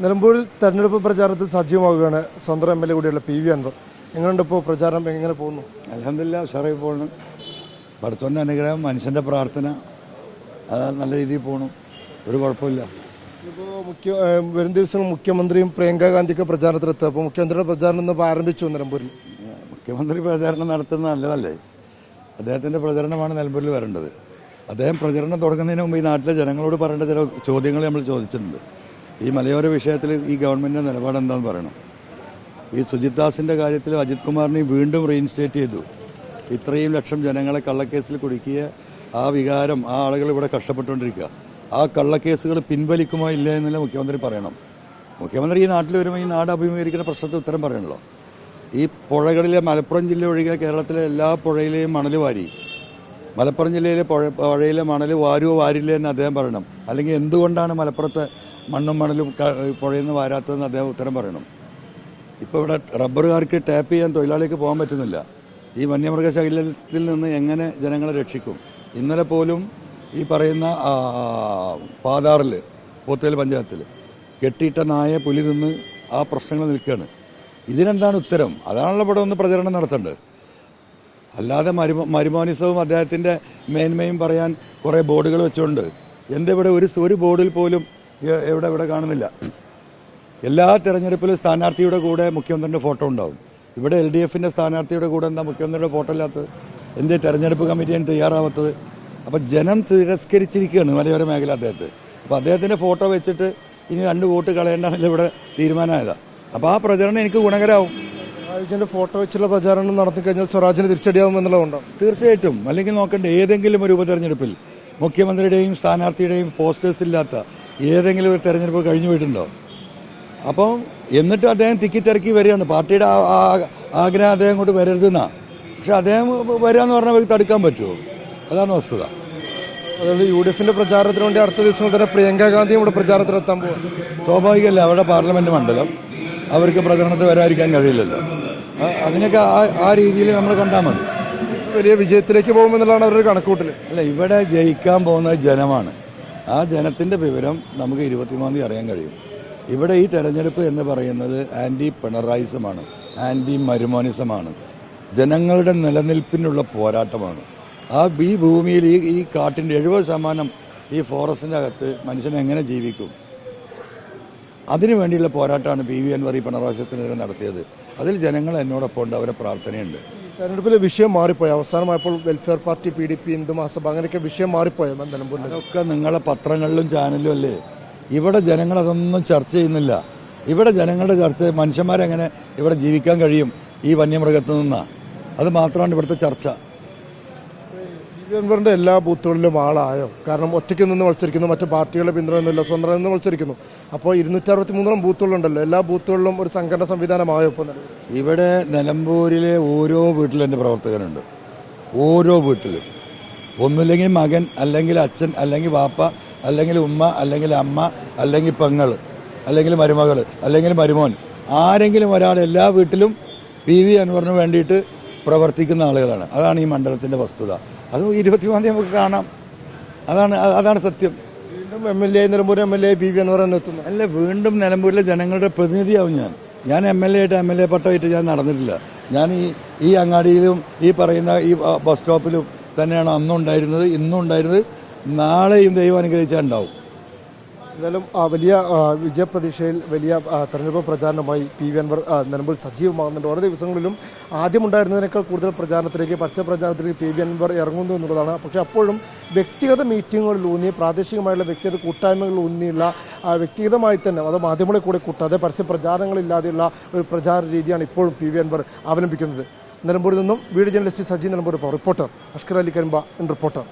നിലമ്പൂരിൽ തെരഞ്ഞെടുപ്പ് പ്രചാരണത്തിൽ സജീവമാവുകയാണ് സ്വന്തം എം എൽ എ കൂടിയുള്ള പി വി അൻവർ. എങ്ങനെയുണ്ട് ഇപ്പോൾ പ്രചാരണം, എങ്ങനെ പോകുന്നു? അൽഹംദുലില്ലാഹ് ഉഷാറായി പോകണം. പടച്ചോൻ്റെ അനുഗ്രഹം, മനുഷ്യൻ്റെ പ്രാർത്ഥന, അത് നല്ല രീതിയിൽ പോകണം. ഒരു കുഴപ്പമില്ല. ഇപ്പോൾ വരും ദിവസങ്ങൾ മുഖ്യമന്ത്രിയും പ്രിയങ്ക ഗാന്ധിക്ക് പ്രചാരണത്തിലെത്തുക. അപ്പോൾ മുഖ്യമന്ത്രിയുടെ പ്രചാരണം ഇന്ന് ആരംഭിച്ചു നിലമ്പൂരിൽ. മുഖ്യമന്ത്രി പ്രചാരണം നടത്തുന്നത് നല്ലതല്ലേ? അദ്ദേഹത്തിൻ്റെ പ്രചരണമാണ് നിലമ്പൂരിൽ വരേണ്ടത്. അദ്ദേഹം പ്രചരണം തുടങ്ങുന്നതിന് മുമ്പ് ഈ നാട്ടിലെ ജനങ്ങളോട് പറയേണ്ട ചില ചോദ്യങ്ങൾ നമ്മൾ ചോദിച്ചിട്ടുണ്ട്. ഈ മലയോര വിഷയത്തിൽ ഈ ഗവൺമെൻറ്റിൻ്റെ നിലപാട് എന്താണെന്ന് പറയണം. ഈ സുജിത് ദാസിൻ്റെ കാര്യത്തിൽ അജിത് കുമാറിനെ വീണ്ടും റീഇൻസ്റ്റേറ്റ് ചെയ്തു. ഇത്രയും ലക്ഷം ജനങ്ങളെ കള്ളക്കേസിൽ കുടുക്കിയ ആ വികാരം, ആ ആളുകൾ ഇവിടെ കഷ്ടപ്പെട്ടുകൊണ്ടിരിക്കുക. ആ കള്ളക്കേസുകൾ പിൻവലിക്കുമോ ഇല്ല എന്നല്ല മുഖ്യമന്ത്രി പറയണം. മുഖ്യമന്ത്രി ഈ നാട്ടിൽ വരുമ്പോൾ ഈ നാട് അഭിമുഖീകരിക്കുന്ന പ്രശ്നത്തിന് ഉത്തരം പറയണല്ലോ. ഈ പുഴകളിലെ മലപ്പുറം ജില്ല ഒഴികെ കേരളത്തിലെ എല്ലാ പുഴയിലെയും മണൽ വാരി, മലപ്പുറം ജില്ലയിലെ പുഴയിലെ മണൽ വാരുവോ വാരില്ല എന്ന് അദ്ദേഹം പറയണം. അല്ലെങ്കിൽ എന്തുകൊണ്ടാണ് മലപ്പുറത്തെ മണ്ണും മണലും പുഴയിൽ നിന്ന് വാരാത്തതെന്ന് അദ്ദേഹം ഉത്തരം പറയണം. ഇപ്പോൾ ഇവിടെ റബ്ബറുകാർക്ക് ടാപ്പ് ചെയ്യാൻ തൊഴിലാളിക്ക് പോകാൻ പറ്റുന്നില്ല. ഈ വന്യമൃഗശല്യത്തിൽ നിന്ന് എങ്ങനെ ജനങ്ങളെ രക്ഷിക്കും? ഇന്നലെ പോലും ഈ പറയുന്ന പാതാറിൽ പോത്തേൽ പഞ്ചായത്തിൽ കെട്ടിയിട്ട നായെ പുലി നിന്ന് ആ പ്രശ്നങ്ങൾ നിൽക്കുകയാണ്. ഇതിനെന്താണ് ഉത്തരം? അതാണല്ലോ ഇവിടെ ഒന്ന് പ്രചരണം നടത്തേണ്ടത്. അല്ലാതെ മരുമോനിസവും അദ്ദേഹത്തിൻ്റെ മേന്മയും പറയാൻ കുറേ ബോർഡുകൾ വെച്ചുകൊണ്ട് എന്തിവിടെ ഒരു ബോർഡിൽ പോലും എവിടെ കാണുന്നില്ല. എല്ലാ തെരഞ്ഞെടുപ്പിലും സ്ഥാനാർത്ഥിയുടെ കൂടെ മുഖ്യമന്ത്രിയുടെ ഫോട്ടോ ഉണ്ടാവും. ഇവിടെ LDFൻ്റെ സ്ഥാനാർത്ഥിയുടെ കൂടെ എന്താ മുഖ്യമന്ത്രിയുടെ ഫോട്ടോ ഇല്ലാത്തത്? എന്തേ തെരഞ്ഞെടുപ്പ് കമ്മിറ്റിയാണ് തയ്യാറാവാത്തത്? അപ്പോൾ ജനം തിരസ്കരിച്ചിരിക്കുകയാണ് മലയോര മേഖല അദ്ദേഹത്തെ. അപ്പോൾ അദ്ദേഹത്തിൻ്റെ ഫോട്ടോ വെച്ചിട്ട് ഇനി 2 വോട്ട് കളയേണ്ടെന്നല്ല ഇവിടെ തീരുമാനമായതാണ്. അപ്പോൾ ആ പ്രചരണം എനിക്ക് ഗുണകരമാവും. സ്വരാജിൻ്റെ ഫോട്ടോ വെച്ചുള്ള പ്രചാരണം നടത്തി കഴിഞ്ഞാൽ സ്വരാജിന് തിരിച്ചടിയാവും എന്നുള്ളതുകൊണ്ടാണ്. തീർച്ചയായിട്ടും. അല്ലെങ്കിൽ നോക്കണ്ടേ, ഏതെങ്കിലും ഒരു ഉപതെരഞ്ഞെടുപ്പിൽ മുഖ്യമന്ത്രിയുടെയും സ്ഥാനാർത്ഥിയുടെയും പോസ്റ്റേഴ്സ് ഇല്ലാത്ത ഏതെങ്കിലും ഒരു തെരഞ്ഞെടുപ്പ് കഴിഞ്ഞു പോയിട്ടുണ്ടോ? അപ്പം എന്നിട്ടും അദ്ദേഹം തിക്കിത്തിരക്കി വരികയാണ്. പാർട്ടിയുടെ ആഗ്രഹം അദ്ദേഹം കൊണ്ട് വരരുതെന്നാണ്. പക്ഷെ അദ്ദേഹം വരികയെന്ന് പറഞ്ഞാൽ തടുക്കാൻ പറ്റുമോ? അതാണ് വസ്തുത. അതുകൊണ്ട് UDFൻ്റെ പ്രചാരണത്തിന് വേണ്ടി അടുത്ത ദിവസങ്ങൾ തന്നെ പ്രിയങ്ക ഗാന്ധിയും ഇവിടെ പ്രചാരണത്തിലെത്താൻ പോകും. സ്വാഭാവികമല്ല, അവരുടെ പാർലമെൻറ്റ് മണ്ഡലം, അവർക്ക് പ്രചരണത്തിൽ വരാതിരിക്കാൻ കഴിയില്ലല്ലോ. അതിനൊക്കെ ആ രീതിയിൽ നമ്മൾ കണ്ടാൽ മതി. വലിയ വിജയത്തിലേക്ക് പോകുമെന്നുള്ളതാണ് അവരുടെ കണക്കൂട്ടൽ. അല്ല, ഇവിടെ ജയിക്കാൻ പോകുന്നത് ജനമാണ്. ആ ജനത്തിൻ്റെ വിവരം നമുക്ക് 23-ാം തീയതി അറിയാൻ കഴിയും. ഇവിടെ ഈ തെരഞ്ഞെടുപ്പ് എന്ന് പറയുന്നത് ആൻറ്റി പിണറായിസമാണ്, ആൻറ്റി മരുമോനിസമാണ്, ജനങ്ങളുടെ നിലനിൽപ്പിനുള്ള പോരാട്ടമാണ്. ഈ ഭൂമിയിൽ ഈ കാട്ടിൻ്റെ 70% ഈ ഫോറസ്റ്റിൻ്റെ അകത്ത് മനുഷ്യൻ എങ്ങനെ ജീവിക്കും? അതിനു വേണ്ടിയുള്ള പോരാട്ടമാണ് PV അൻവർ ഈ പിണറായിസത്തിനെതിരെ നടത്തിയത്. അതിൽ ജനങ്ങൾ എന്നോടൊപ്പം ഉണ്ട്, അവരെ പ്രാർത്ഥനയുണ്ട്. തെരഞ്ഞെടുപ്പിലെ വിഷയം മാറിപ്പോയി. അവസാനമായപ്പോൾ welfare party, PDP, Hindu Mahasabha, അങ്ങനെയൊക്കെ വിഷയം മാറിപ്പോയോ നിലമ്പൂരിൽ? അതൊക്കെ നിങ്ങളെ പത്രങ്ങളിലും ചാനലിലും അല്ലേ. ഇവിടെ ജനങ്ങൾ അതൊന്നും ചർച്ച ചെയ്യുന്നില്ല. ഇവിടെ ജനങ്ങളുടെ ചർച്ച മനുഷ്യന്മാരെങ്ങനെ ഇവിടെ ജീവിക്കാൻ കഴിയും ഈ വന്യമൃഗത്തിൽ നിന്നാണ്. അത് മാത്രമാണ് ഇവിടുത്തെ ചർച്ച. പി അൻവറിൻ്റെ എല്ലാ ബൂത്തുകളിലും ആളായോ? കാരണം ഒറ്റയ്ക്ക് നിന്ന് മത്സരിക്കുന്നു, മറ്റു പാർട്ടികളുടെ പിന്തുണയൊന്നുമില്ല, സ്വന്തം നിന്ന് മത്സരിക്കുന്നു. അപ്പോൾ 263 ബൂത്തുകളുണ്ടല്ലോ, എല്ലാ ബൂത്തുകളിലും ഒരു സംഘടന സംവിധാനമായോ? ഇപ്പോൾ ഇവിടെ നിലമ്പൂരിലെ ഓരോ വീട്ടിലും എൻ്റെ പ്രവർത്തകരുണ്ട്. ഓരോ വീട്ടിലും ഒന്നുമില്ലെങ്കിൽ മകൻ, അല്ലെങ്കിൽ അച്ഛൻ, അല്ലെങ്കിൽ വാപ്പ, അല്ലെങ്കിൽ ഉമ്മ, അല്ലെങ്കിൽ അമ്മ, അല്ലെങ്കിൽ പെങ്ങൾ, അല്ലെങ്കിൽ മരുമകൾ, അല്ലെങ്കിൽ മരുമോൻ, ആരെങ്കിലും ഒരാൾ എല്ലാ വീട്ടിലും PV അൻവറിന് വേണ്ടിയിട്ട് പ്രവർത്തിക്കുന്ന ആളുകളാണ്. അതാണ് ഈ മണ്ഡലത്തിൻ്റെ വസ്തുത. അത് 23-ാം തീയതി നമുക്ക് കാണാം. അതാണ് സത്യം. വീണ്ടും MLA Nilambur MLA PV Anwar തന്നെ എത്തുന്നു. അല്ല, വീണ്ടും നിലമ്പൂരിലെ ജനങ്ങളുടെ പ്രതിനിധിയാവും ഞാൻ MLA ആയിട്ട് MLA പട്ടമായിട്ട് ഞാൻ നടന്നിട്ടില്ല. ഞാൻ ഈ അങ്ങാടിയിലും ഈ പറയുന്ന ഈ ബസ് സ്റ്റോപ്പിലും തന്നെയാണ് അന്നും ഉണ്ടായിരുന്നത്, ഇന്നും ഉണ്ടായിരുന്നത്, നാളെയും ദൈവം അനുഗ്രഹിച്ചാൽ ഉണ്ടാവും. എന്തായാലും വലിയ വിജയപ്രതീക്ഷയിൽ വലിയ തെരഞ്ഞെടുപ്പ് പ്രചാരണമായി PV അൻവർ നിലമ്പൂരിൽ സജീവമാകുന്നുണ്ട്. ഓരോ ദിവസങ്ങളിലും ആദ്യമുണ്ടായിരുന്നതിനേക്കാൾ കൂടുതൽ പ്രചാരണത്തിലേക്ക്, പരസ്യ പ്രചാരണത്തിലേക്ക് PV അൻവർ ഇറങ്ങുന്നു എന്നുള്ളതാണ്. പക്ഷേ അപ്പോഴും വ്യക്തിഗത മീറ്റിങ്ങുകളിലൂന്നി, പ്രാദേശികമായുള്ള വ്യക്തിഗത കൂട്ടായ്മകളിലൂന്നിയുള്ള വ്യക്തിഗതമായി തന്നെ, അത് മാധ്യമങ്ങളെ കൂടെ കൂട്ടാതെ പരസ്യ പ്രചാരണങ്ങളില്ലാതെയുള്ള ഒരു പ്രചാര രീതിയാണ് ഇപ്പോഴും PV അൻവർ അവലംബിക്കുന്നത്. നിലമ്പൂരിൽ നിന്നും video journalist Saji Nilambur, reporter Ashkar Ali Karimba, reporter.